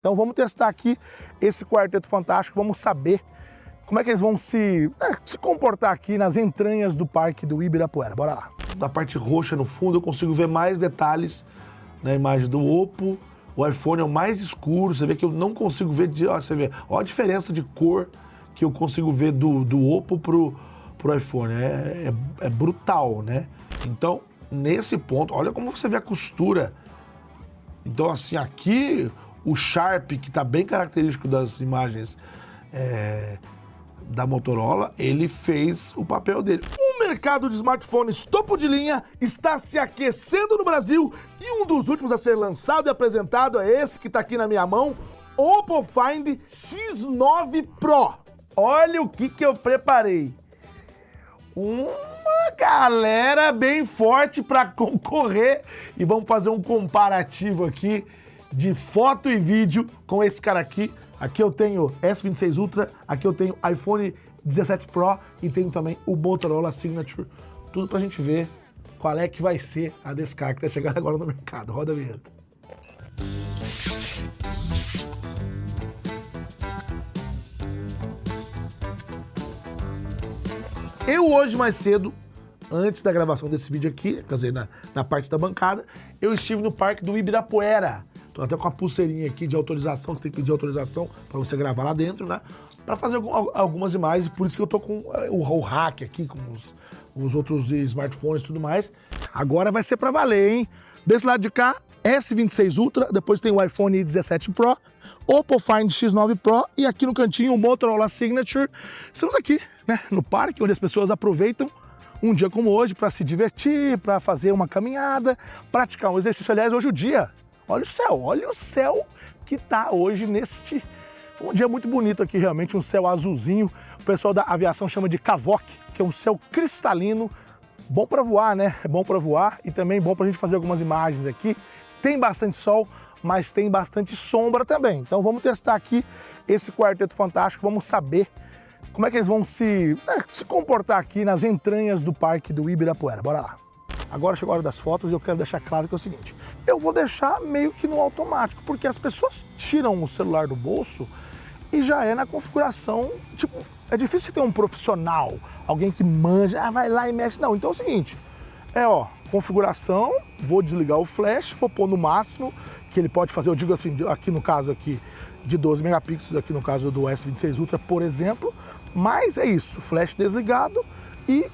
Então vamos testar aqui esse quarteto fantástico, vamos saber como é que eles vão se comportar aqui nas entranhas do Parque do Ibirapuera. Bora lá. Da parte roxa no fundo eu consigo ver mais detalhes na imagem do Oppo. O iPhone é o mais escuro, você vê que eu não consigo ver, você vê, olha a diferença de cor que eu consigo ver do Oppo pro iPhone, é brutal, né? Então, nesse ponto, olha como você vê a costura. Então, assim, aqui o Sharp, que tá bem característico das imagens da Motorola, ele fez o papel dele. O mercado de smartphones topo de linha está se aquecendo no Brasil e um dos últimos a ser lançado e apresentado é esse que está aqui na minha mão, Oppo Find X9 Pro. Olha o que eu preparei. Uma galera bem forte para concorrer e vamos fazer um comparativo aqui de foto e vídeo com esse cara aqui. Aqui eu tenho S26 Ultra, aqui eu tenho iPhone 17 Pro e tenho também o Motorola Signature. Tudo pra gente ver qual é que vai ser a desse cara que tá chegando agora no mercado. Roda a vinheta. Eu hoje mais cedo, antes da gravação desse vídeo aqui, quer dizer, na parte da bancada, eu estive no Parque do Ibirapuera. Tô até com a pulseirinha aqui de autorização, que você tem que pedir autorização para você gravar lá dentro, né? Para fazer algumas imagens, por isso que eu tô com o hack aqui, com os outros smartphones e tudo mais. Agora vai ser para valer, hein? Desse lado de cá, S26 Ultra, depois tem o iPhone 17 Pro, Oppo Find X9 Pro e aqui no cantinho o Motorola Signature. Estamos aqui, né, no parque, onde as pessoas aproveitam um dia como hoje para se divertir, para fazer uma caminhada, praticar um exercício. Aliás, hoje o dia... Olha o céu que tá hoje neste... Um dia muito bonito aqui, realmente, um céu azulzinho. O pessoal da aviação chama de CAVOC, que é um céu cristalino. Bom para voar, né? É bom para voar e também bom pra gente fazer algumas imagens aqui. Tem bastante sol, mas tem bastante sombra também. Então vamos testar aqui esse quarteto fantástico, vamos saber como é que eles vão se comportar aqui nas entranhas do Parque do Ibirapuera. Bora lá. Agora chegou a hora das fotos e eu quero deixar claro que é o seguinte, eu vou deixar meio que no automático, porque as pessoas tiram o celular do bolso e já é na configuração, tipo, é difícil ter um profissional, alguém que manja, vai lá e mexe, não. Então é o seguinte, configuração, vou desligar o flash, vou pôr no máximo, que ele pode fazer, eu digo assim, aqui no caso aqui, de 12 megapixels, aqui no caso do S26 Ultra, por exemplo, mas é isso, flash desligado e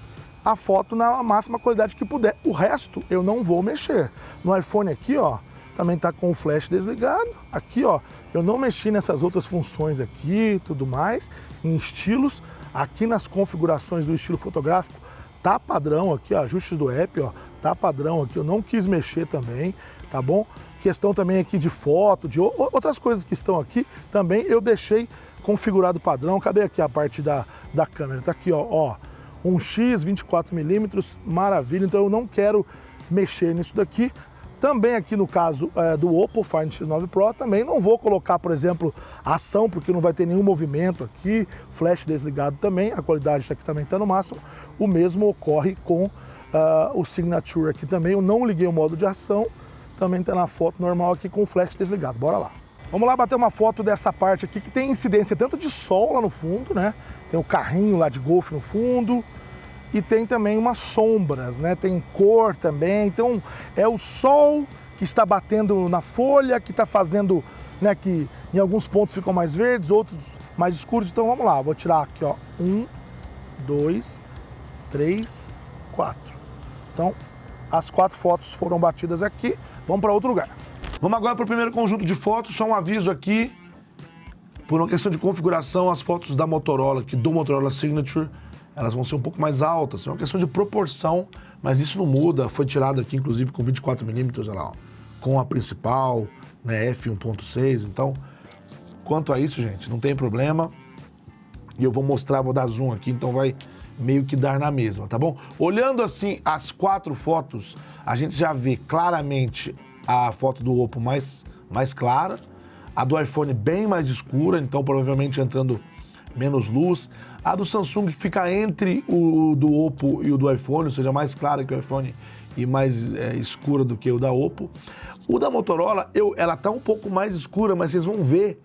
a foto na máxima qualidade que puder. O resto eu não vou mexer. No iPhone aqui, ó, também tá com o flash desligado. Aqui, ó, eu não mexi nessas outras funções aqui, tudo mais, em estilos. Aqui nas configurações do estilo fotográfico, tá padrão aqui, ó, ajustes do app, ó, tá padrão aqui. Eu não quis mexer também, tá bom? Questão também aqui de foto, de outras coisas que estão aqui, também eu deixei configurado padrão. Cadê aqui a parte da câmera? Tá aqui, ó. 1x, 24mm, maravilha, então eu não quero mexer nisso daqui. Também aqui no caso do Oppo Find X9 Pro, também não vou colocar, por exemplo, ação, porque não vai ter nenhum movimento aqui, flash desligado também, a qualidade aqui também está no máximo. O mesmo ocorre com o Signature aqui também, eu não liguei o modo de ação, também está na foto normal aqui com o flash desligado, bora lá. Vamos lá bater uma foto dessa parte aqui que tem incidência tanto de sol lá no fundo, né? Tem o carrinho lá de golfe no fundo e tem também umas sombras, né? Tem cor também, então é o sol que está batendo na folha, que está fazendo, né, que em alguns pontos ficam mais verdes, outros mais escuros. Então vamos lá, vou tirar aqui, ó, 1, 2, 3, 4. Então as 4 fotos foram batidas aqui, vamos para outro lugar. Vamos agora para o primeiro conjunto de fotos, só um aviso aqui, por uma questão de configuração, as fotos da Motorola, aqui do Motorola Signature, elas vão ser um pouco mais altas, é uma questão de proporção, mas isso não muda, foi tirado aqui inclusive com 24mm, olha lá, ó, com a principal, né, f1.6, então, quanto a isso, gente, não tem problema, e eu vou mostrar, vou dar zoom aqui, então vai meio que dar na mesma, tá bom? Olhando assim as 4 fotos, a gente já vê claramente a foto do Oppo mais clara, a do iPhone bem mais escura, então provavelmente entrando menos luz, a do Samsung que fica entre o do Oppo e o do iPhone, ou seja, mais clara que o iPhone e mais escura do que o da Oppo. O da Motorola, ela tá um pouco mais escura, mas vocês vão ver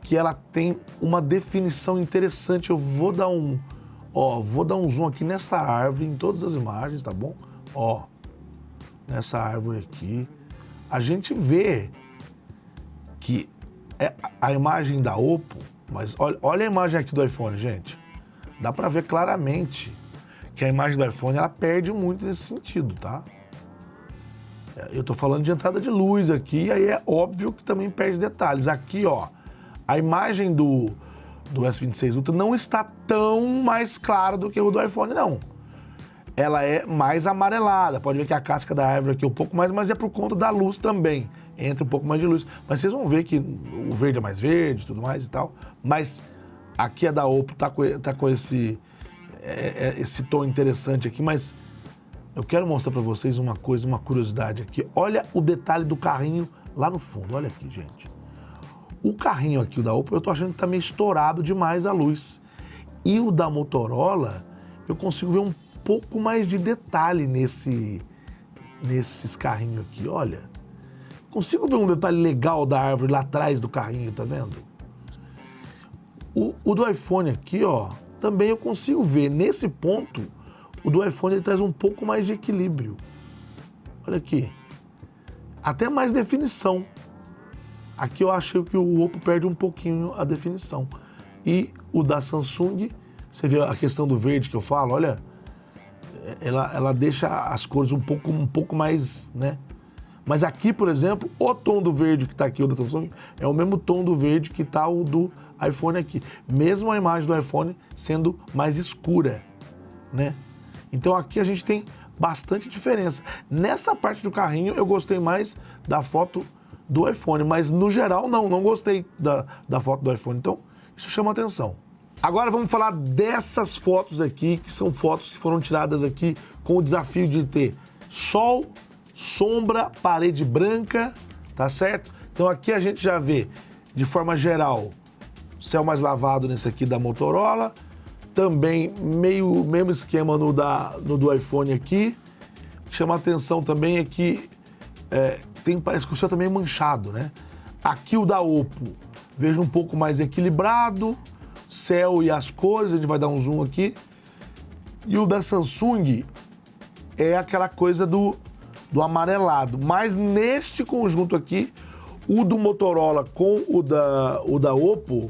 que ela tem uma definição interessante. Eu vou dar um zoom aqui nessa árvore, em todas as imagens, tá bom? Ó, nessa árvore aqui, a gente vê que é a imagem da Oppo, mas olha a imagem aqui do iPhone, gente. Dá pra ver claramente que a imagem do iPhone, ela perde muito nesse sentido, tá? Eu tô falando de entrada de luz aqui, aí é óbvio que também perde detalhes. Aqui, ó, a imagem do S26 Ultra não está tão mais clara do que o do iPhone, não. Ela é mais amarelada. Pode ver que a casca da árvore aqui é um pouco mais, mas é por conta da luz também. Entra um pouco mais de luz. Mas vocês vão ver que o verde é mais verde e tudo mais e tal. Mas aqui a da Oppo tá com esse tom interessante aqui, mas eu quero mostrar para vocês uma coisa, uma curiosidade aqui. Olha o detalhe do carrinho lá no fundo. Olha aqui, gente. O carrinho aqui, o da Oppo, eu tô achando que tá meio estourado demais a luz. E o da Motorola, eu consigo ver um pouco mais de detalhe nesses carrinhos aqui, olha. Consigo ver um detalhe legal da árvore lá atrás do carrinho, tá vendo? O do iPhone aqui, ó, também eu consigo ver. Nesse ponto, o do iPhone ele traz um pouco mais de equilíbrio. Olha aqui. Até mais definição. Aqui eu achei que o Oppo perde um pouquinho a definição. E o da Samsung, você vê a questão do verde que eu falo, olha, ela deixa as cores um pouco mais, né? Mas aqui, por exemplo, o tom do verde que está aqui, o da Samsung, é o mesmo tom do verde que está o do iPhone aqui. Mesmo a imagem do iPhone sendo mais escura, né? Então aqui a gente tem bastante diferença. Nessa parte do carrinho eu gostei mais da foto do iPhone, mas no geral não gostei da foto do iPhone. Então isso chama atenção. Agora vamos falar dessas fotos aqui, que são fotos que foram tiradas aqui com o desafio de ter sol, sombra, parede branca, tá certo? Então aqui a gente já vê, de forma geral, céu mais lavado nesse aqui da Motorola, também mesmo esquema no do iPhone aqui. O que chama atenção também é que parece que o céu tá meio manchado, né? Aqui o da Oppo, vejo um pouco mais equilibrado, céu e as cores, a gente vai dar um zoom aqui. E o da Samsung é aquela coisa do amarelado. Mas neste conjunto aqui, o do Motorola com o da Oppo,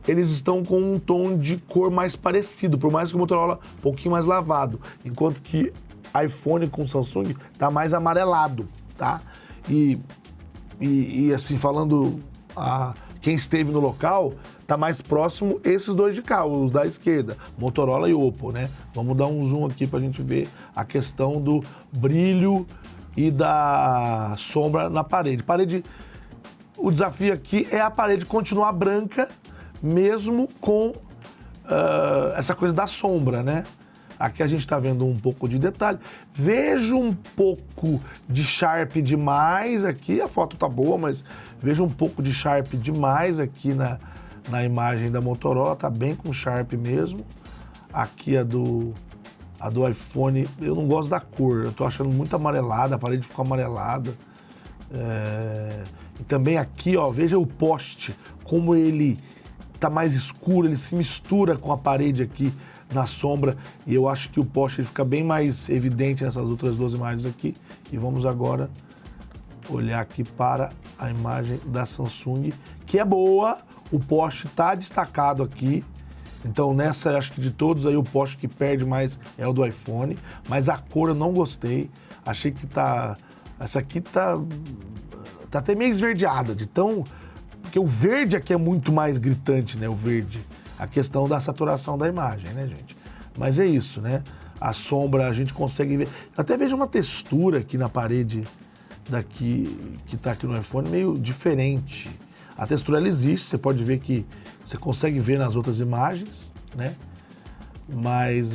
eles estão com um tom de cor mais parecido, por mais que o Motorola um pouquinho mais lavado. Enquanto que iPhone com Samsung tá mais amarelado, tá? E assim, falando quem esteve no local, tá mais próximo esses dois de cá, os da esquerda, Motorola e Oppo, né? Vamos dar um zoom aqui pra gente ver a questão do brilho e da sombra na parede. O desafio aqui é a parede continuar branca, mesmo com essa coisa da sombra, né? Aqui a gente está vendo um pouco de detalhe. Vejo um pouco de Sharp demais aqui. A foto tá boa, mas vejo um pouco de Sharp demais aqui na imagem da Motorola. Tá bem com Sharp mesmo. Aqui a do iPhone, eu não gosto da cor. Eu tô achando muito amarelada, a parede ficou amarelada. E também aqui, ó, veja o poste, como ele tá mais escuro, ele se mistura com a parede aqui na sombra, e eu acho que o poste ele fica bem mais evidente nessas outras duas imagens aqui. E vamos agora olhar aqui para a imagem da Samsung, que é boa, o poste tá destacado aqui. Então nessa, acho que de todos aí, o poste que perde mais é o do iPhone, mas a cor eu não gostei, achei que essa aqui tá até meio esverdeada, porque o verde aqui é muito mais gritante, né, o verde. A questão da saturação da imagem, né, gente? Mas é isso, né? A sombra a gente consegue ver. Até vejo uma textura aqui na parede daqui, que tá aqui no iPhone, meio diferente. A textura ela existe, você pode ver que você consegue ver nas outras imagens, né? Mas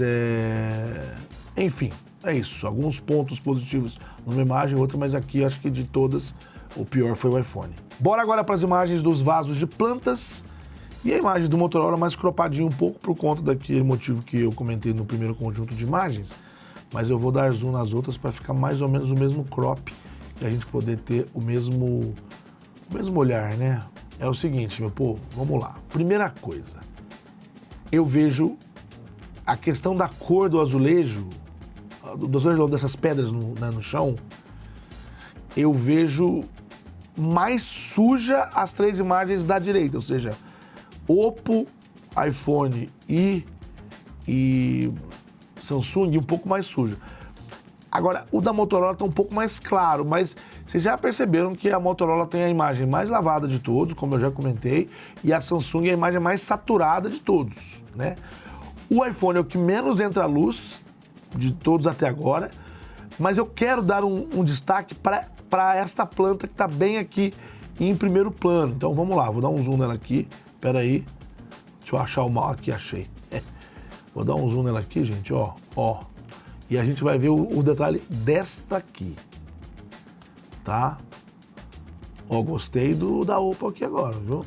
enfim, é isso. Alguns pontos positivos numa imagem, outra, mas aqui acho que de todas o pior foi o iPhone. Bora agora para as imagens dos vasos de plantas. E a imagem do Motorola mais cropadinha um pouco por conta daquele motivo que eu comentei no primeiro conjunto de imagens. Mas eu vou dar zoom nas outras para ficar mais ou menos o mesmo crop e a gente poder ter o mesmo olhar, né? É o seguinte, meu povo, vamos lá. Primeira coisa, eu vejo a questão da cor do azulejo, dessas pedras no chão, eu vejo mais suja as 3 imagens da direita, ou seja, Oppo, iPhone e Samsung um pouco mais suja. Agora, o da Motorola está um pouco mais claro, mas vocês já perceberam que a Motorola tem a imagem mais lavada de todos, como eu já comentei, e a Samsung é a imagem mais saturada de todos, né? O iPhone é o que menos entra luz de todos até agora, mas eu quero dar um destaque para esta planta que está bem aqui em primeiro plano. Então vamos lá, vou dar um zoom nela aqui, peraí, deixa eu achar o mal aqui, achei. Vou dar um zoom nela aqui, gente, ó. E a gente vai ver o detalhe desta aqui, tá? Ó, gostei da Oppo aqui agora, viu?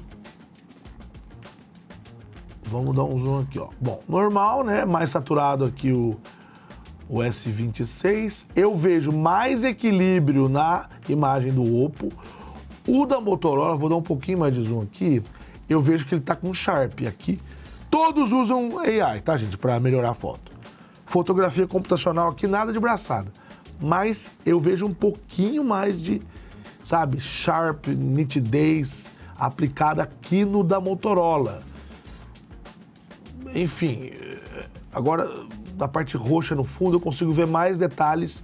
Vamos dar um zoom aqui, ó. Bom, normal, né? Mais saturado aqui o S26. Eu vejo mais equilíbrio na imagem do Oppo. O da Motorola, vou dar um pouquinho mais de zoom aqui, eu vejo que ele tá com Sharp aqui. Todos usam AI, tá, gente? Para melhorar a foto. Fotografia computacional aqui, nada de braçada. Mas eu vejo um pouquinho mais de, sabe, Sharp, nitidez aplicada aqui no da Motorola. Enfim, agora da parte roxa no fundo eu consigo ver mais detalhes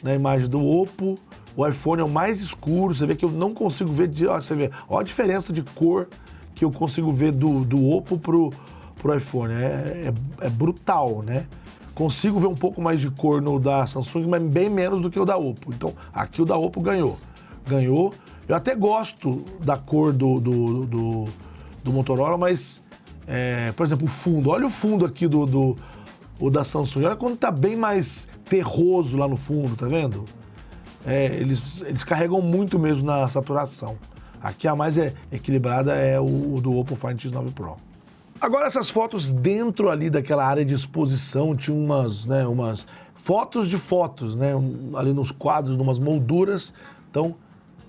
na imagem do Oppo. O iPhone é o mais escuro, você vê que eu não consigo ver, você vê, olha a diferença de cor que eu consigo ver do Oppo pro iPhone, é brutal, né? Consigo ver um pouco mais de cor no da Samsung, mas bem menos do que o da Oppo. Então, aqui o da Oppo ganhou. Eu até gosto da cor do Motorola, mas, por exemplo, o fundo. Olha o fundo aqui o da Samsung. Olha quando tá bem mais terroso lá no fundo, tá vendo? Eles carregam muito mesmo na saturação. Aqui a mais equilibrada é o do Oppo Find X9 Pro. Agora essas fotos dentro ali daquela área de exposição, tinha umas fotos de fotos, né? Ali nos quadros, numas molduras. Então,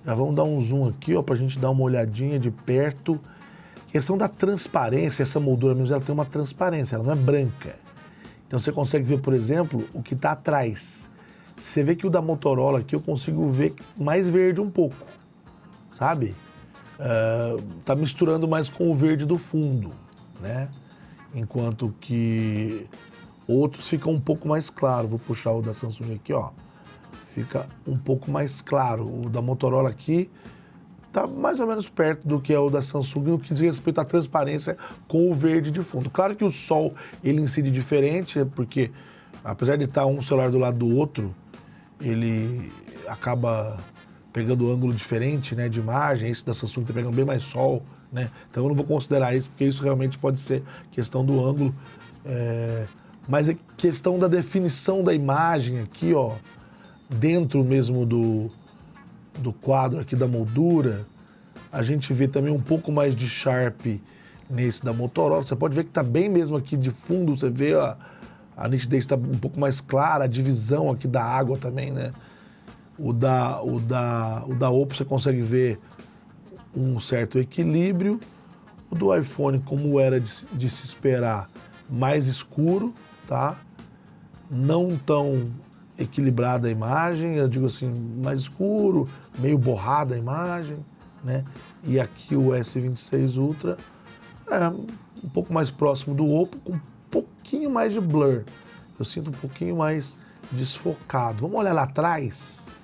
já vamos dar um zoom aqui, ó, pra gente dar uma olhadinha de perto. Questão da transparência, essa moldura mesmo, ela tem uma transparência, ela não é branca. Então você consegue ver, por exemplo, o que tá atrás. Você vê que o da Motorola aqui eu consigo ver mais verde um pouco, sabe? Tá misturando mais com o verde do fundo, né? Enquanto que outros ficam um pouco mais claro. Vou puxar o da Samsung aqui, ó. Fica um pouco mais claro. O da Motorola aqui tá mais ou menos perto do que é o da Samsung no que diz respeito à transparência com o verde de fundo. Claro que o sol, ele incide diferente, porque apesar de estar um celular do lado do outro, ele acaba pegando ângulo diferente, né, de imagem. Esse da Samsung tá pegando bem mais sol, né? Então eu não vou considerar isso, porque isso realmente pode ser questão do ângulo. Mas é questão da definição da imagem aqui, ó, dentro mesmo do quadro aqui da moldura, a gente vê também um pouco mais de Sharp nesse da Motorola. Você pode ver que tá bem mesmo aqui de fundo, você vê a nitidez está um pouco mais clara, a divisão aqui da água também, né? O da Oppo você consegue ver um certo equilíbrio. O do iPhone, como era de se esperar, mais escuro, tá? Não tão equilibrada a imagem, eu digo assim, mais escuro, meio borrada a imagem, né? E aqui o S26 Ultra é um pouco mais próximo do Oppo, com um pouquinho mais de blur. Eu sinto um pouquinho mais desfocado. Vamos olhar lá atrás?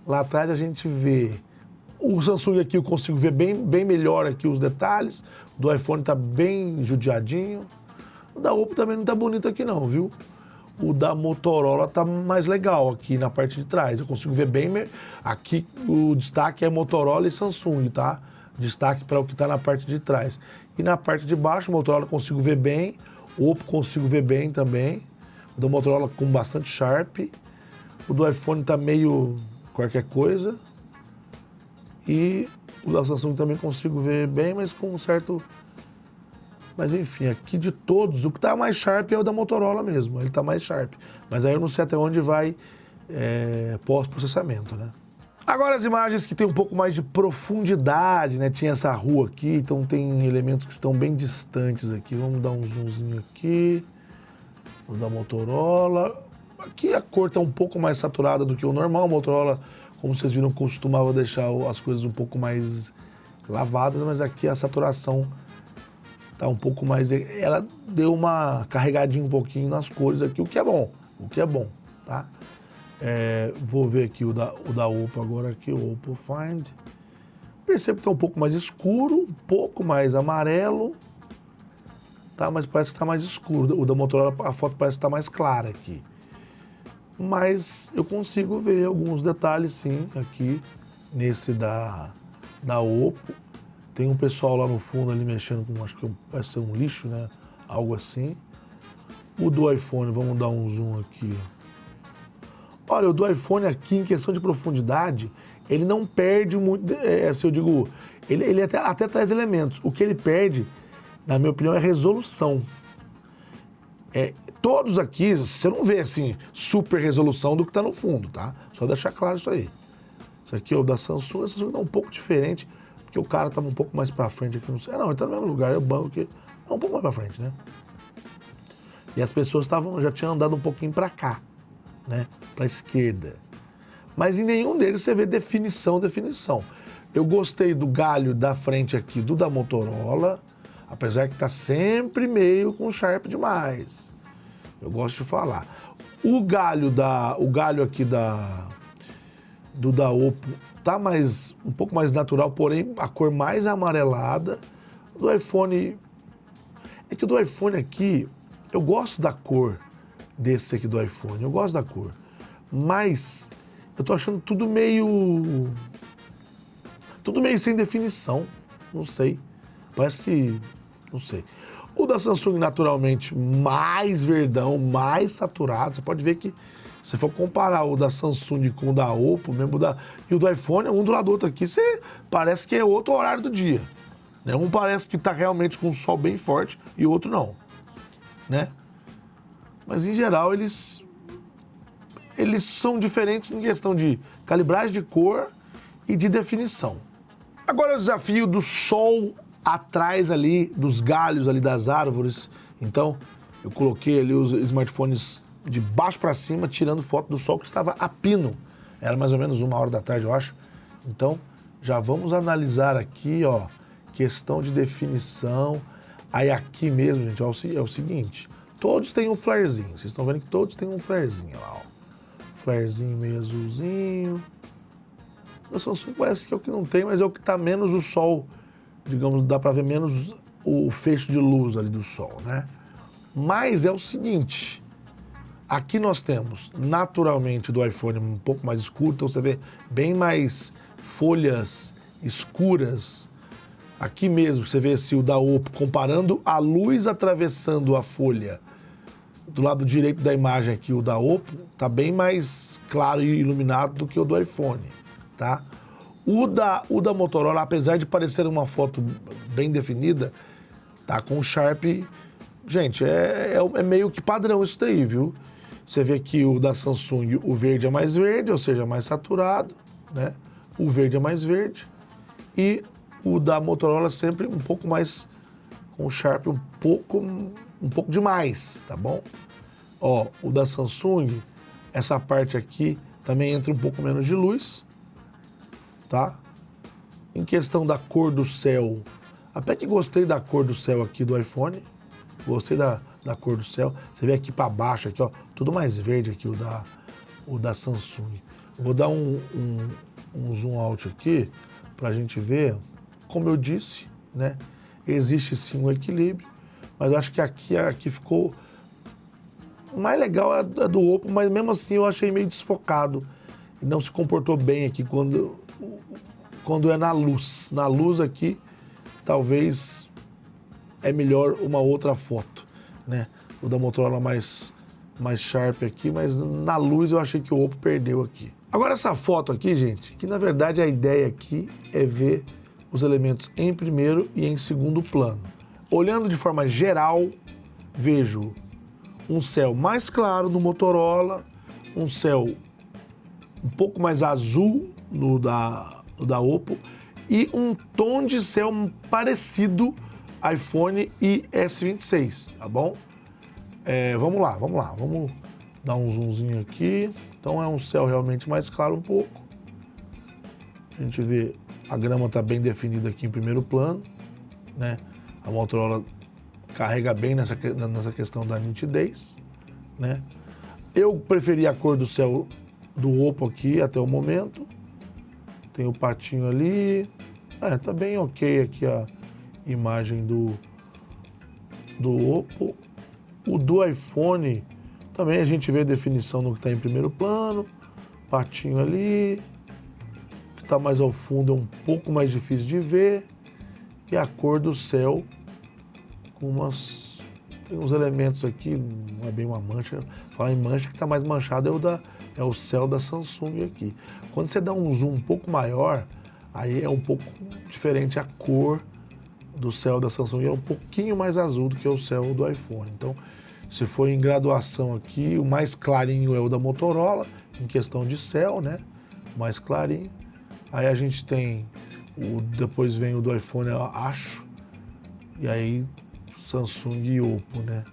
Lá atrás a gente vê o Samsung aqui, eu consigo ver bem melhor aqui os detalhes. O do iPhone tá bem judiadinho. O da Oppo também não tá bonito aqui não, viu? O da Motorola tá mais legal aqui na parte de trás. Eu consigo ver bem... Aqui o destaque é Motorola e Samsung, tá? Destaque para o que tá na parte de trás. E na parte de baixo, o Motorola consigo ver bem. O Oppo consigo ver bem também. O da Motorola com bastante Sharp. O do iPhone tá meio qualquer coisa. E o da Samsung também consigo ver bem, mas com um certo... Mas enfim, aqui de todos, o que tá mais Sharp é o da Motorola mesmo. Ele tá mais Sharp. Mas aí eu não sei até onde vai pós-processamento, né? Agora as imagens que tem um pouco mais de profundidade, né? Tinha essa rua aqui, então tem elementos que estão bem distantes aqui. Vamos dar um zoomzinho aqui. Vou dar Motorola. Aqui a cor está um pouco mais saturada do que o normal. O Motorola, como vocês viram, costumava deixar as coisas um pouco mais lavadas, mas aqui a saturação tá um pouco mais... Ela deu uma carregadinha um pouquinho nas cores aqui, o que é bom, tá? Vou ver aqui o da Oppo agora aqui, o Oppo Find. Percebo que tá um pouco mais escuro, um pouco mais amarelo, tá? Mas parece que tá mais escuro. O da Motorola, a foto parece que tá mais clara aqui. Mas eu consigo ver alguns detalhes, sim, aqui nesse da Oppo. Tem um pessoal lá no fundo ali mexendo com, acho que vai ser um lixo, né? Algo assim. O do iPhone, vamos dar um zoom aqui. Olha, o do iPhone aqui, em questão de profundidade, ele não perde muito, assim, eu digo, ele até traz elementos. O que ele perde, na minha opinião, é resolução. Todos aqui, você não vê, assim, super resolução do que está no fundo, tá? Só deixar claro isso aí. Isso aqui é o da Samsung, a Samsung tá um pouco diferente, porque o cara estava um pouco mais para frente aqui, não sei. Não, ele tá no mesmo lugar, é o banco aqui, é um pouco mais para frente, né? E as pessoas já tinham andado um pouquinho para cá, né? Para a esquerda. Mas em nenhum deles você vê definição. Eu gostei do galho da frente aqui do da Motorola, apesar que tá sempre meio com Sharp demais. Eu gosto de falar. O galho aqui do da Oppo tá um pouco mais natural, porém a cor mais amarelada. Do iPhone, é que o do iPhone aqui, eu gosto da cor desse aqui do iPhone, eu gosto da cor. Mas eu tô achando tudo meio sem definição, não sei. Parece que, não sei. O da Samsung, naturalmente, mais verdão, mais saturado. Você pode ver que, se for comparar o da Samsung com o da Oppo, mesmo e o do iPhone, um do lado do outro aqui, parece que é outro horário do dia. Né? Um parece que tá realmente com o sol bem forte e o outro não. Né? Mas, em geral, eles são diferentes em questão de calibragem de cor e de definição. Agora o desafio do sol atrás ali, dos galhos ali das árvores. Então, eu coloquei ali os smartphones de baixo para cima, tirando foto do sol que estava a pino. Era mais ou menos 1h da tarde, eu acho. Então, já vamos analisar aqui, ó, questão de definição. Aí aqui mesmo, gente, ó, é o seguinte. Todos têm um flarezinho. Vocês estão vendo que todos têm um flarezinho lá, ó. Flarezinho meio azulzinho. O Samsung parece que é o que não tem, mas é o que tá menos o sol, digamos, dá para ver menos o feixe de luz ali do sol, né? Mas é o seguinte, aqui nós temos naturalmente do iPhone um pouco mais escuro, então você vê bem mais folhas escuras. Aqui mesmo você vê o da Oppo comparando a luz atravessando a folha. Do lado direito da imagem aqui, o da Oppo, tá bem mais claro e iluminado do que o do iPhone, tá? O da Motorola, apesar de parecer uma foto bem definida, tá com Sharp. Gente, é meio que padrão isso daí, viu? Você vê que o da Samsung, o verde é mais verde, ou seja, mais saturado, né? O verde é mais verde. E o da Motorola sempre um pouco mais com Sharp um pouco demais, tá bom? Ó, o da Samsung, essa parte aqui também entra um pouco menos de luz, tá? Em questão da cor do céu, até que gostei da cor do céu aqui do iPhone, gostei da cor do céu. Você vê aqui para baixo, aqui, ó, tudo mais verde aqui o da Samsung. Eu vou dar um zoom out aqui pra gente ver, como eu disse, né? Existe sim um equilíbrio, mas eu acho que aqui ficou mais legal a do Oppo, mas mesmo assim eu achei meio desfocado e não se comportou bem aqui quando é na luz. Na luz aqui, talvez é melhor uma outra foto, né? O da Motorola mais Sharp aqui, mas na luz eu achei que o Oppo perdeu aqui. Agora essa foto aqui, gente, que na verdade a ideia aqui é ver os elementos em primeiro e em segundo plano. Olhando de forma geral, vejo um céu mais claro no Motorola, um céu um pouco mais azul no da Oppo e um tom de céu parecido iPhone e S26, tá bom? Vamos lá, vamos dar um zoomzinho aqui. Então é um céu realmente mais claro um pouco. A gente vê a grama tá bem definida aqui em primeiro plano, né? A Motorola carrega bem nessa questão da nitidez, né? Eu preferi a cor do céu do Oppo aqui até o momento. Tem o patinho ali. Tá bem ok aqui a imagem do Oppo. O do iPhone, também a gente vê a definição no que está em primeiro plano. Patinho ali. O que está mais ao fundo é um pouco mais difícil de ver. E a cor do céu com tem uns elementos aqui, não é bem uma mancha. Falar em mancha, que está mais manchado é o céu da Samsung aqui. Quando você dá um zoom um pouco maior, aí é um pouco diferente a cor do céu da Samsung, é um pouquinho mais azul do que o céu do iPhone. Então, se for em graduação aqui, o mais clarinho é o da Motorola, em questão de céu, né? O mais clarinho. Aí a gente tem, depois vem o do iPhone, eu acho, e aí Samsung e Oppo, né?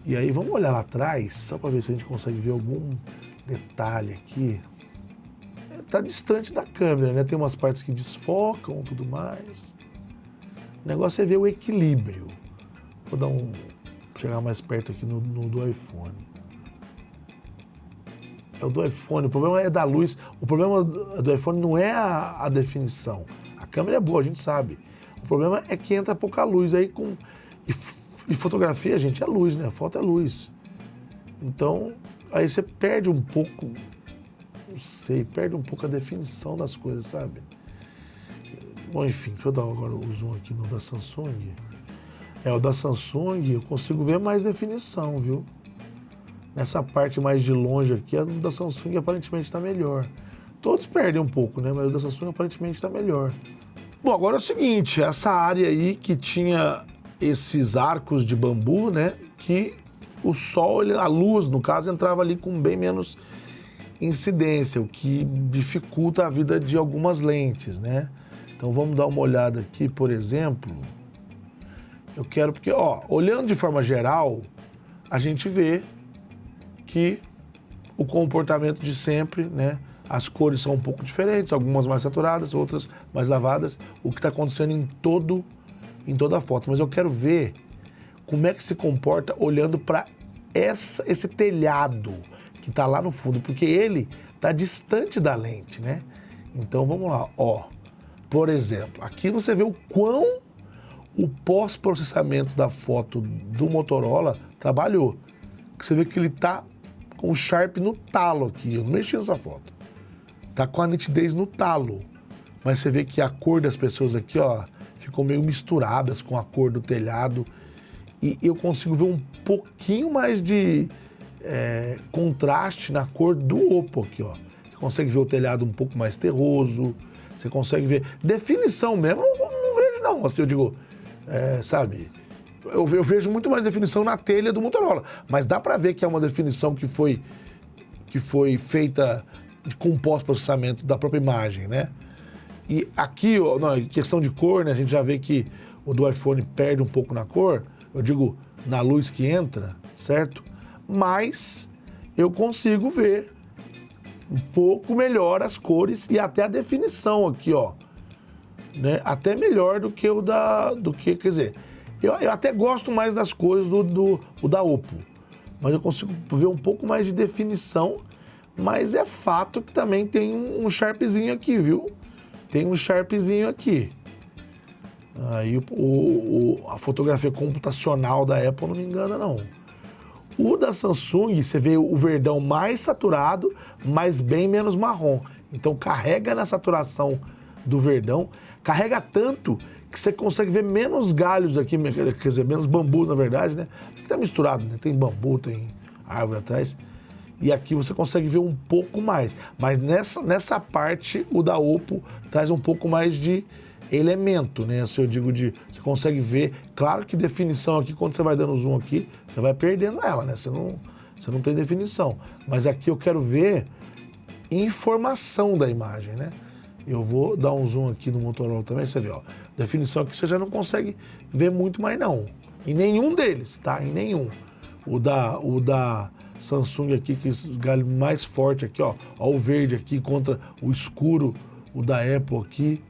E aí vamos olhar lá atrás, só para ver se a gente consegue ver algum detalhe aqui. Tá distante da câmera, né? Tem umas partes que desfocam, tudo mais. O negócio é ver o equilíbrio. Vou chegar mais perto aqui no do iPhone. É o do iPhone, o problema é da luz. O problema do iPhone não é a definição. A câmera é boa, a gente sabe. O problema é que entra pouca luz aí e fotografia, gente, é luz, né? Foto é luz. Então, aí você perde um pouco, não sei, perde um pouco a definição das coisas, sabe? Bom, enfim, deixa eu dar agora o zoom aqui no da Samsung. O da Samsung eu consigo ver mais definição, viu? Nessa parte mais de longe aqui, a da Samsung aparentemente está melhor. Todos perdem um pouco, né? Mas o da Samsung aparentemente está melhor. Bom, agora é o seguinte, essa área aí que tinha esses arcos de bambu, né? Que o sol, a luz, no caso, entrava ali com bem menos incidência, o que dificulta a vida de algumas lentes, né? Então vamos dar uma olhada aqui, por exemplo. Eu quero, porque, olhando de forma geral, a gente vê que o comportamento de sempre, né? As cores são um pouco diferentes, algumas mais saturadas, outras mais lavadas, o que está acontecendo em toda a foto. Mas eu quero ver como é que se comporta olhando para esse telhado que está lá no fundo, porque ele está distante da lente, né? Então vamos lá, por exemplo, aqui você vê o quão o pós-processamento da foto do Motorola trabalhou. Você vê que ele tá com o Sharp no talo aqui, eu não mexi nessa foto. Tá com a nitidez no talo. Mas você vê que a cor das pessoas aqui, ficou meio misturadas com a cor do telhado. E eu consigo ver um pouquinho mais de contraste na cor do Oppo aqui, Você consegue ver o telhado um pouco mais terroso. Você consegue ver definição mesmo, não vejo não, assim eu digo, sabe? Eu vejo muito mais definição na telha do Motorola, mas dá para ver que é uma definição que foi feita com pós-processamento da própria imagem, né? E aqui, em questão de cor, né, a gente já vê que o do iPhone perde um pouco na cor, eu digo, na luz que entra, certo? Mas eu consigo ver um pouco melhor as cores e até a definição aqui, né? Até melhor do que quer dizer, eu até gosto mais das cores do da Oppo, mas eu consigo ver um pouco mais de definição, mas é fato que também tem um Sharpzinho aqui, viu? Tem um Sharpzinho aqui. Aí a fotografia computacional da Apple não me engana, não. O da Samsung, você vê o verdão mais saturado, mas bem menos marrom. Então carrega na saturação do verdão, carrega tanto que você consegue ver menos galhos aqui, quer dizer, menos bambu, na verdade, né? Aqui tá misturado, né? Tem bambu, tem árvore atrás. E aqui você consegue ver um pouco mais. Mas nessa parte, o da Oppo traz um pouco mais de elemento, né? Se eu digo você consegue ver, claro que definição aqui, quando você vai dando zoom aqui, você vai perdendo ela, né? Você não tem definição. Mas aqui eu quero ver informação da imagem, né? Eu vou dar um zoom aqui no Motorola também, você vê, ó. Definição aqui você já não consegue ver muito mais não. Em nenhum deles, tá? Em nenhum. O da Samsung aqui, que é mais forte aqui, ó. Ó o verde aqui contra o escuro, o da Apple aqui.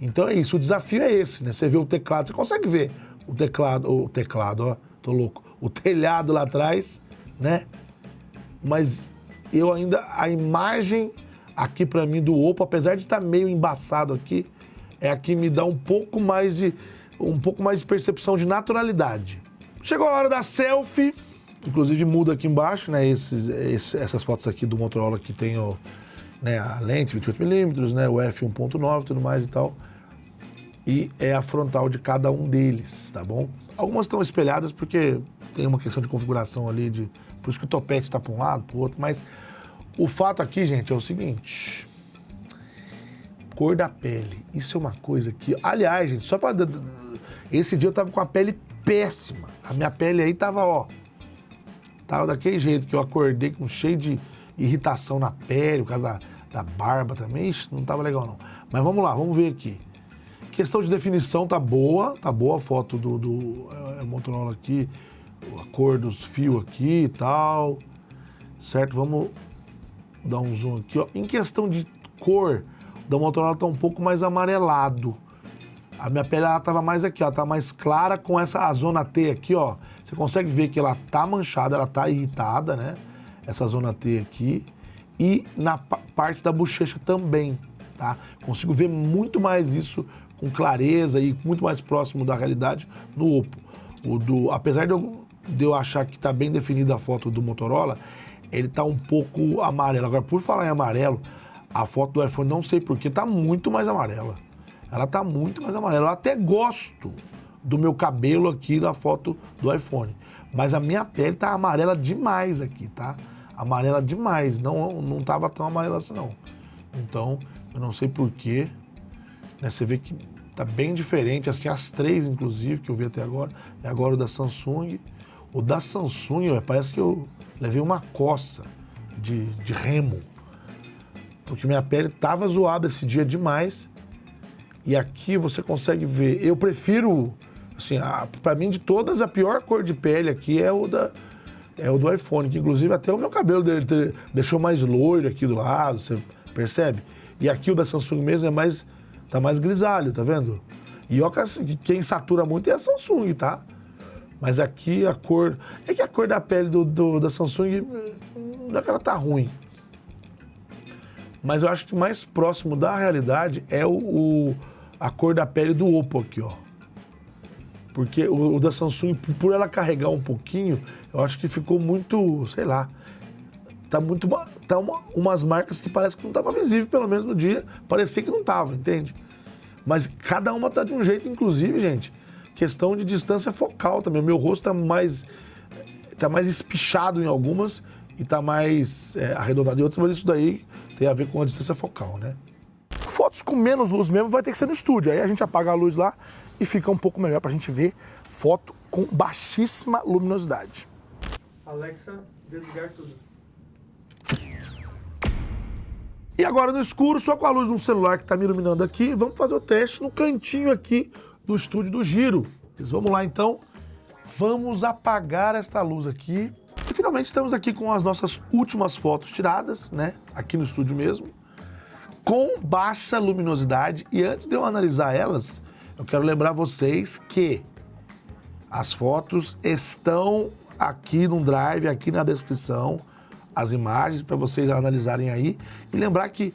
Então é isso, o desafio é esse, né? Você vê o teclado, você consegue ver o teclado, ó, tô louco. O telhado lá atrás, né? Mas eu ainda, a imagem aqui pra mim do Oppo, apesar de estar meio embaçado aqui, é a que me dá um pouco mais de percepção de naturalidade. Chegou a hora da selfie, inclusive muda aqui embaixo, né? Essas fotos aqui do Motorola que tem né, a lente 28mm, né? O f1.9 e tudo mais e tal. E é a frontal de cada um deles, tá bom? Algumas estão espelhadas porque tem uma questão de configuração ali, por isso que o topete está para um lado, para o outro, mas o fato aqui, gente, é o seguinte: cor da pele, isso é uma coisa que, aliás, gente, só para esse dia eu tava com a pele péssima, a minha pele aí tava daquele jeito que eu acordei com cheio de irritação na pele, por causa da barba também. Ixi, não tava legal não. Mas vamos lá, vamos ver aqui. Questão de definição tá boa a foto do Motorola aqui, a cor dos fios aqui e tal, certo? Vamos dar um zoom aqui, ó. Em questão de cor, da Motorola tá um pouco mais amarelado. A minha pele, ela tava mais aqui, ó, tá mais clara com a zona T aqui, ó. Você consegue ver que ela tá manchada, ela tá irritada, né? Essa zona T aqui. E na parte da bochecha também, tá? Consigo ver muito mais isso com clareza e muito mais próximo da realidade no Oppo. Apesar de eu achar que tá bem definida a foto do Motorola, ele tá um pouco amarelo. Agora, por falar em amarelo, a foto do iPhone, não sei porquê, tá muito mais amarela. Ela tá muito mais amarela. Eu até gosto do meu cabelo aqui da foto do iPhone, mas a minha pele tá amarela demais aqui, tá? Amarela demais. Não tava tão amarela assim, não. Então, eu não sei porquê, né? Você vê que tá bem diferente, assim, as três, inclusive, que eu vi até agora. E agora o da Samsung. O da Samsung, parece que eu levei uma coça de remo, porque minha pele tava zoada esse dia demais. E aqui você consegue ver, eu prefiro, assim, pra mim de todas, a pior cor de pele aqui é o do iPhone, que inclusive até o meu cabelo dele deixou mais loiro aqui do lado, você percebe? E aqui o da Samsung mesmo tá mais grisalho, tá vendo? E ó, quem satura muito é a Samsung, tá? Mas aqui a cor, é que a cor da pele da Samsung, não é que ela tá ruim. Mas eu acho que mais próximo da realidade é a cor da pele do Oppo aqui, ó. Porque o da Samsung, por ela carregar um pouquinho, eu acho que ficou muito, sei lá, tá umas marcas que parece que não tava visível, pelo menos no dia, parecia que não tava, entende? Mas cada uma tá de um jeito, inclusive, gente, questão de distância focal também. Meu rosto tá mais espichado em algumas e tá mais arredondado em outras, mas isso daí tem a ver com a distância focal, né? Fotos com menos luz mesmo vai ter que ser no estúdio. Aí a gente apaga a luz lá e fica um pouco melhor pra gente ver foto com baixíssima luminosidade. Alexa, desligar tudo. E agora no escuro, só com a luz de um celular que tá me iluminando aqui, vamos fazer o teste no cantinho aqui do estúdio do Giro. Vamos lá então, vamos apagar esta luz aqui. E finalmente estamos aqui com as nossas últimas fotos tiradas, né? Aqui no estúdio mesmo, com baixa luminosidade. E antes de eu analisar elas, eu quero lembrar vocês que as fotos estão aqui no Drive, aqui na descrição, as imagens para vocês analisarem aí. E lembrar que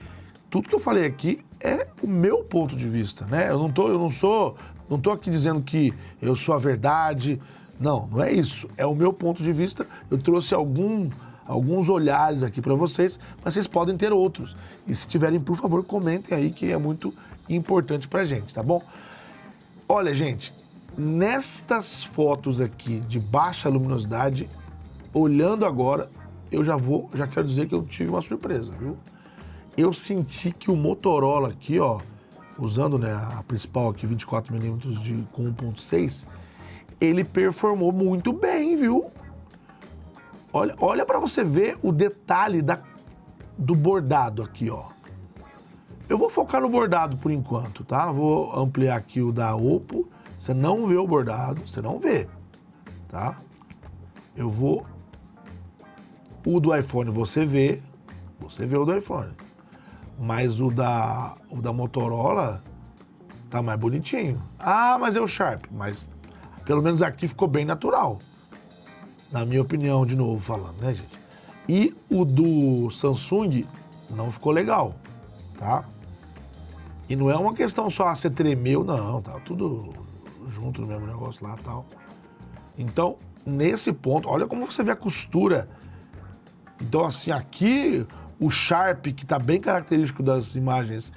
tudo que eu falei aqui é o meu ponto de vista, né? Eu não tô aqui dizendo que eu sou a verdade. Não é isso. É o meu ponto de vista. Eu trouxe alguns olhares aqui para vocês, mas vocês podem ter outros. E se tiverem, por favor, comentem aí, que é muito importante pra gente, tá bom? Olha, gente, nestas fotos aqui de baixa luminosidade, olhando agora, eu já quero dizer que eu tive uma surpresa, viu? Eu senti que o Motorola aqui, ó, usando, né, a principal aqui, 24mm com 1.6, ele performou muito bem, viu? Olha para você ver o detalhe do bordado aqui, ó. Eu vou focar no bordado por enquanto, tá? Vou ampliar aqui o da Oppo. Você não vê o bordado, você não vê, tá? Eu vou... O do iPhone você vê o do iPhone. Mas o da Motorola tá mais bonitinho. Ah, mas é o Sharp. Mas pelo menos aqui ficou bem natural. Na minha opinião, de novo falando, né, gente? E o do Samsung não ficou legal, tá? E não é uma questão só, você tremeu, não, tá tudo junto no mesmo negócio lá e tal. Então, nesse ponto, olha como você vê a costura. Então, assim, aqui o Sharp, que tá bem característico das imagens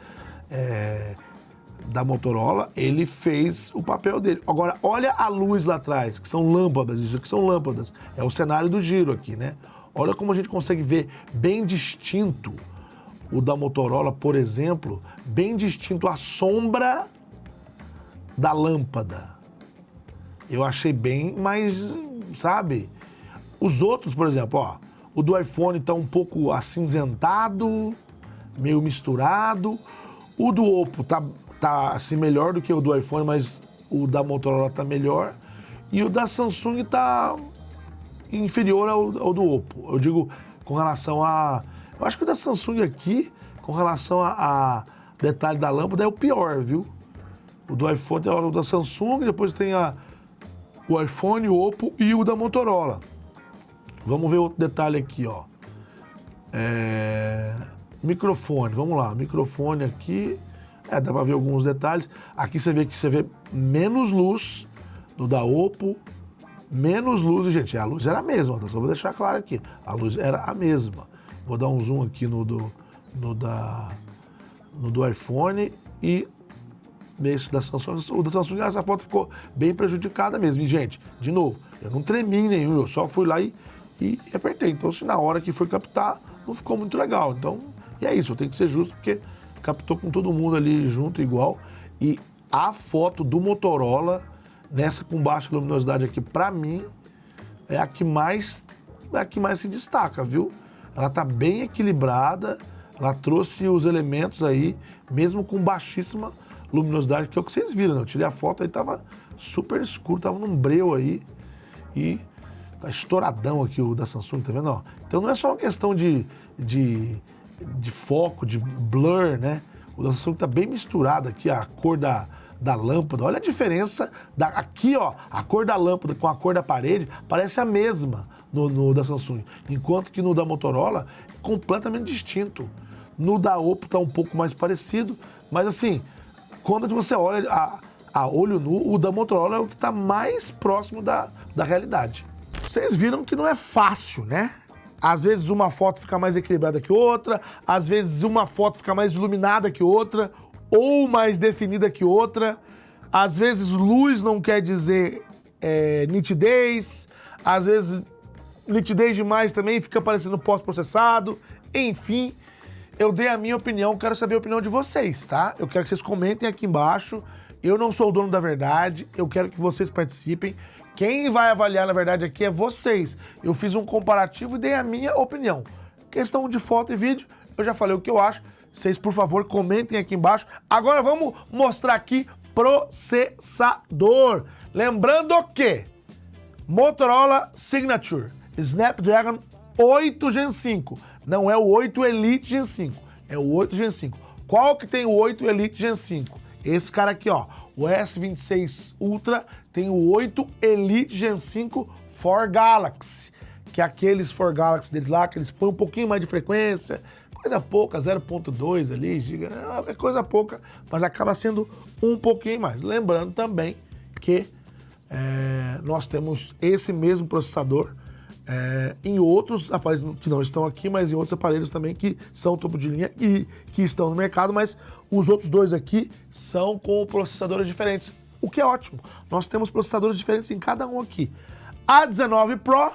da Motorola, ele fez o papel dele. Agora, olha a luz lá atrás, que são lâmpadas, isso aqui são lâmpadas. É o cenário do giro aqui, né? Olha como a gente consegue ver bem distinto o da Motorola, por exemplo, bem distinto a sombra da lâmpada. Eu achei bem mais, sabe? Os outros, por exemplo, ó, o do iPhone tá um pouco acinzentado, meio misturado. O do Oppo tá assim melhor do que o do iPhone, mas o da Motorola tá melhor. E o da Samsung tá inferior ao do Oppo. Eu digo com relação a... Eu acho que o da Samsung aqui, com relação a detalhe da lâmpada, é o pior, viu? O do iPhone tem o da Samsung, depois tem o iPhone, o Oppo e o da Motorola. Vamos ver outro detalhe aqui, ó. Microfone, vamos lá. Microfone aqui, dá pra ver alguns detalhes. Aqui você vê menos luz do da Oppo, menos luz, gente, a luz era a mesma, tá? Só vou deixar claro aqui, a luz era a mesma. Vou dar um zoom aqui no do iPhone e nesse da Samsung. O da Samsung, essa foto ficou bem prejudicada mesmo. E, gente, de novo, eu não tremi em nenhum, eu só fui lá e apertei. Então, se na hora que foi captar, não ficou muito legal. Então, e é isso, eu tenho que ser justo, porque captou com todo mundo ali junto, igual. E a foto do Motorola, nessa com baixa luminosidade aqui, pra mim, é a que mais se destaca, viu? Ela tá bem equilibrada, ela trouxe os elementos aí, mesmo com baixíssima luminosidade, que é o que vocês viram, né? Eu tirei a foto aí, tava super escuro, tava num breu aí, e tá estouradão aqui o da Samsung, tá vendo? Ó, então não é só uma questão de foco, de blur, né? O da Samsung tá bem misturado aqui, a cor da lâmpada. Olha a diferença. Aqui, ó, a cor da lâmpada com a cor da parede parece a mesma no da Samsung. Enquanto que no da Motorola é completamente distinto. No da Oppo tá um pouco mais parecido. Mas assim, quando você olha a olho nu, o da Motorola é o que tá mais próximo da realidade. Vocês viram que não é fácil, né? Às vezes uma foto fica mais equilibrada que outra, às vezes uma foto fica mais iluminada que outra, ou mais definida que outra. Às vezes luz não quer dizer nitidez, às vezes nitidez demais também fica parecendo pós-processado. Enfim, eu dei a minha opinião, quero saber a opinião de vocês, tá? Eu quero que vocês comentem aqui embaixo. Eu não sou o dono da verdade, eu quero que vocês participem. Quem vai avaliar, na verdade, aqui é vocês. Eu fiz um comparativo e dei a minha opinião. Questão de foto e vídeo, eu já falei o que eu acho. Vocês, por favor, comentem aqui embaixo. Agora vamos mostrar aqui processador. Lembrando que Motorola Signature Snapdragon 8 Gen 5. Não é o 8 Elite Gen 5, é o 8 Gen 5. Qual que tem o 8 Elite Gen 5? Esse cara aqui, ó. O S26 Ultra tem o 8 Elite Gen 5 for Galaxy, que é aqueles for Galaxy deles lá, que eles põem um pouquinho mais de frequência, coisa pouca, 0.2 ali, giga, é coisa pouca, mas acaba sendo um pouquinho mais. Lembrando também que nós temos esse mesmo processador em outros aparelhos que não estão aqui, mas em outros aparelhos também que são topo de linha e que estão no mercado, mas os outros dois aqui são com processadores diferentes, o que é ótimo. Nós temos processadores diferentes em cada um aqui. A19 Pro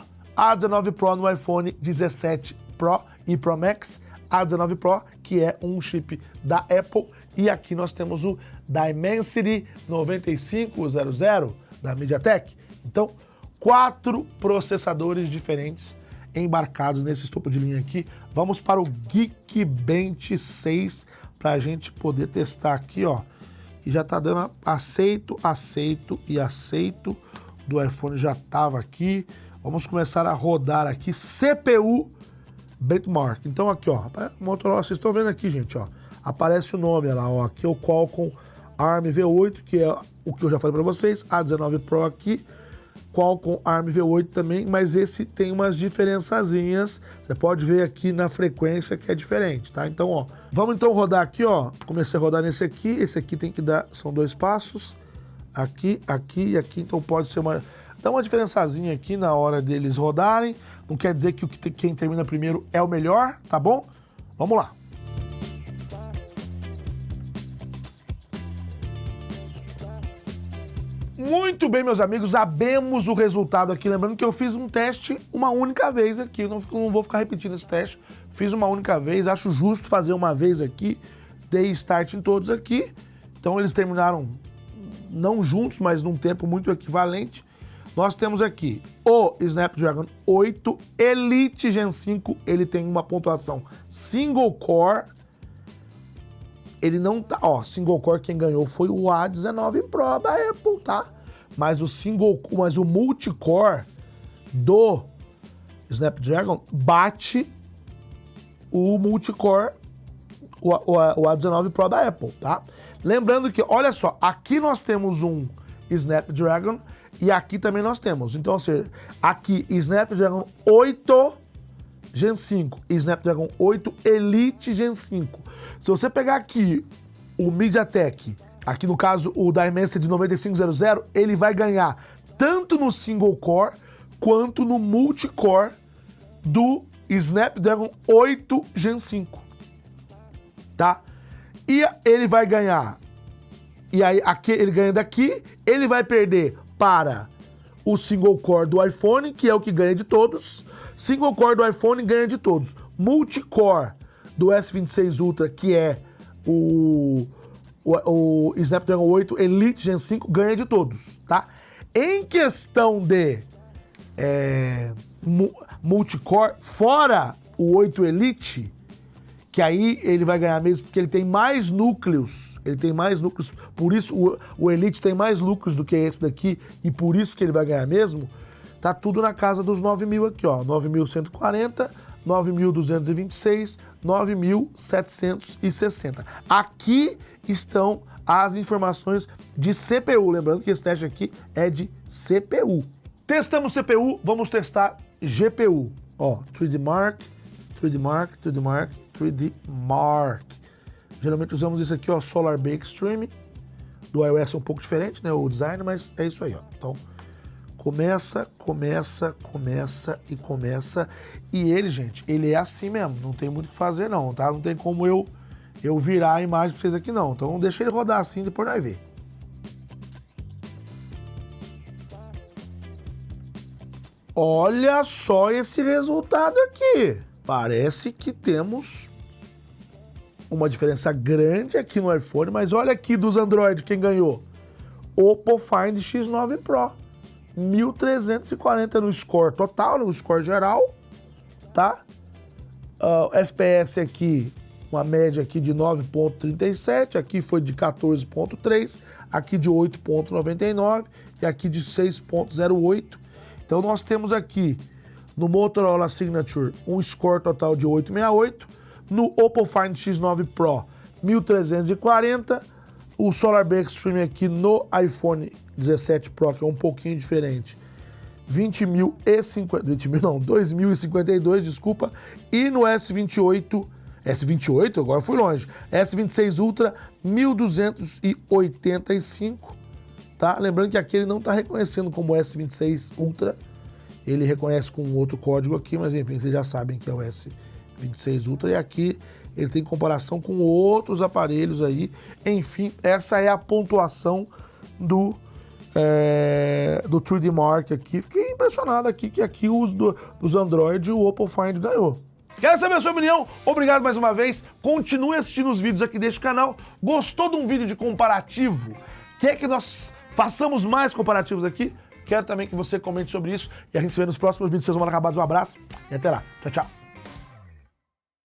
no iPhone 17 Pro e Pro Max, A19 Pro, que é um chip da Apple, e aqui nós temos o Dimensity 9500 da MediaTek. Então, 4 processadores diferentes embarcados nesse topo de linha aqui, Vamos para o Geekbench 6 pra gente poder testar aqui, ó. E já tá dando aceito, aceito e aceito. Do iPhone já tava aqui. Vamos começar a rodar aqui CPU Benchmark. Então aqui, ó, Motorola, vocês estão vendo aqui, gente, ó. Aparece o nome lá, ó. Aqui é o Qualcomm ARM V8, que é o que eu já falei para vocês. A19 Pro aqui. Qualcomm ARM V8 também, mas esse tem umas diferençazinhas. Você pode ver aqui na frequência que é diferente, tá? Então, ó, vamos então rodar aqui, ó. Comecei a rodar nesse aqui. Esse aqui tem que dar, são 2 passos. Aqui, aqui e aqui. Então pode ser dá uma diferençazinha aqui na hora deles rodarem. Não quer dizer que quem termina primeiro é o melhor, tá bom? Vamos lá. Muito bem, meus amigos, sabemos o resultado aqui. Lembrando que eu fiz um teste uma única vez aqui. Não vou ficar repetindo esse teste. Fiz uma única vez. Acho justo fazer uma vez aqui. Dei start em todos aqui. Então eles terminaram não juntos, mas num tempo muito equivalente. Nós temos aqui o Snapdragon 8 Elite Gen 5. Ele tem uma pontuação single core. Ele não tá, ó, single core quem ganhou foi o A19 Pro da Apple, tá? Mas o multicore do Snapdragon bate o multicore, o A19 Pro da Apple, tá? Lembrando que, olha só, aqui nós temos um Snapdragon e aqui também nós temos. Então, ou seja, aqui Snapdragon 8 Gen 5 e Snapdragon 8 Elite Gen 5. Se você pegar aqui o MediaTek, aqui no caso o Dimensity 9500, ele vai ganhar tanto no single core quanto no multicore do Snapdragon 8 Gen 5, tá? E ele vai ganhar, e aí aqui ele ganha daqui, ele vai perder para o single core do iPhone, que é o que ganha de todos. Single core do iPhone ganha de todos. Multicore do S26 Ultra, que é o Snapdragon 8 Elite Gen 5, ganha de todos, tá? Em questão de multicore, fora o 8 Elite, que aí ele vai ganhar mesmo, porque ele tem mais núcleos. Ele tem mais núcleos, por isso o Elite tem mais núcleos do que esse daqui, e por isso que ele vai ganhar mesmo. Tá tudo na casa dos 9.000 aqui, ó. 9.140, 9.226, 9.760. Aqui estão as informações de CPU. Lembrando que esse teste aqui é de CPU. Testamos CPU, vamos testar GPU. Ó, 3D Mark, 3D Mark, 3D Mark, 3D Mark. Geralmente usamos isso aqui, ó, Solar Bake Stream. Do iOS é um pouco diferente, né, o design, mas é isso aí, ó. Então, começa. E ele, gente, ele é assim mesmo. Não tem muito o que fazer, não, tá? Não tem como eu virar a imagem pra vocês aqui, não. Então, deixa ele rodar assim, depois nós ver. Olha só esse resultado aqui. Parece que temos uma diferença grande aqui no iPhone, mas olha aqui dos Android, quem ganhou? Oppo Find X9 Pro. 1.340 no score total, no score geral, tá? FPS aqui, uma média aqui de 9.37, aqui foi de 14.3, aqui de 8.99 e aqui de 6.08. Então nós temos aqui no Motorola Signature um score total de 868, no Oppo Find X9 Pro 1.340, o Solar Bake Stream aqui no iPhone 17 Pro, que é um pouquinho diferente, 2.052, desculpa, e no S28, agora fui longe, S26 Ultra 1.285, tá? Lembrando que aqui ele não está reconhecendo como S26 Ultra, ele reconhece com outro código aqui, mas enfim, vocês já sabem que é o S26 Ultra, e aqui ele tem comparação com outros aparelhos aí. Enfim, essa é a pontuação do 3D Mark aqui. Fiquei impressionado aqui que aqui dos Android o Oppo Find ganhou. Quero saber a sua opinião? Obrigado mais uma vez. Continue assistindo os vídeos aqui deste canal. Gostou de um vídeo de comparativo? Quer que nós façamos mais comparativos aqui? Quero também que você comente sobre isso. E a gente se vê nos próximos vídeos. Seus mal acabados. Um abraço e até lá. Tchau, tchau.